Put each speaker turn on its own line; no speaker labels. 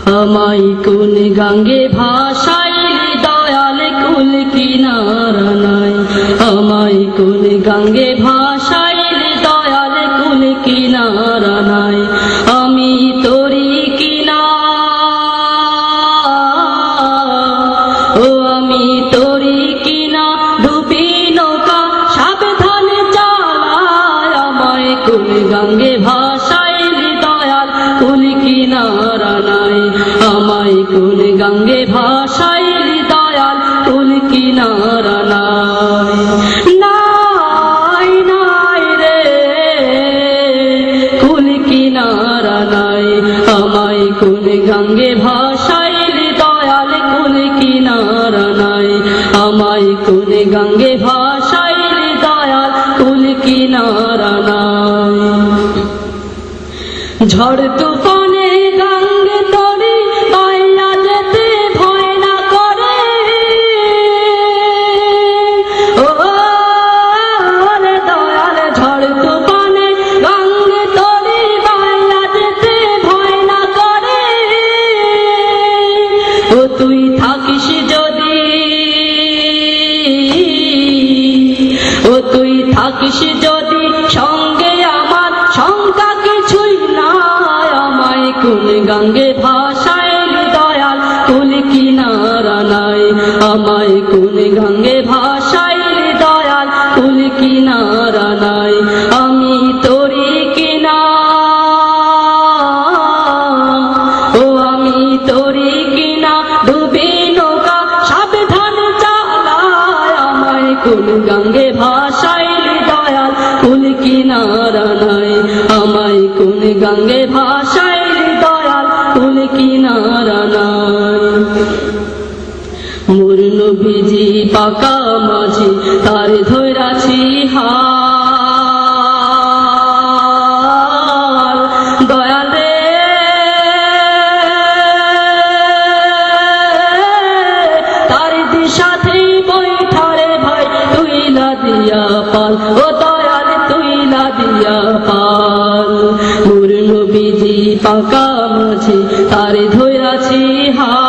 আমায় কোন গাঙ্গে ভাসাইলি দয়াল কুল কিনারা নাই। আমায় কোন গাঙ্গে ভাসাইলি দয়াল কুল কিনারা নাই। আমি তোরি কিনা ও আমি তোরি কিনা ডুবি নৌকা সাবধানে চালায়। আমায় কোন গাঙ্গে ভাসাইলি দয়াল কুল কিনারা নাই। আমায় কোন গাঙ্গে ভাসাইলি দয়াল কুল কিনারা নাই। নাই নাই রে কুল কিনারা নাই। আমায় কোন গাঙ্গে ভাসাইলি দয়াল কুল কিনারা নাই। আমায় কোন গাঙ্গে ভাসাইলি দয়াল কুল কিনারা নাই। ঝড় তুফানে গাঙ্গে তরি বাইয়া যেতে ভয় না করে। ও রে দয়াল ঝড় তুফানে গাঙ্গে তরি বাইয়া যেতে ভয় না করে। ও তুই থাকিস যদি ও তুই থাকিস যদি সঙ্গে আমার শঙ্কা কিছুই নাই। আমায় কোন গাঙ্গে ভাসাইলি দয়াল কুল কিনারা নাই। আমায় কোন গাঙ্গে ভাসাইলি দয়াল কুল কিনারা নাই। আমি তোরি কিনা ও আমি তোরি কিনা ডুবি নৌকা সাবধানে চালায়। আমায় কোন গাঙ্গে ভাসাইলি দয়াল কুল কিনারা নাই। আমায় কোন গাঙ্গে ভাসাইলি দয়াল কুল কিনারা নাই। মোর নবীজি পাকা মাঝি তার ধৈরাছি হাল। দয়াল রে তার দিশাতে বৈঠারে ভাই তুইলা দিয়া পাল। ও দয়াল তুইলা দিয়া পাল। মোর নবীজি পাকা মাঝি তার ধৈরাছি হাল।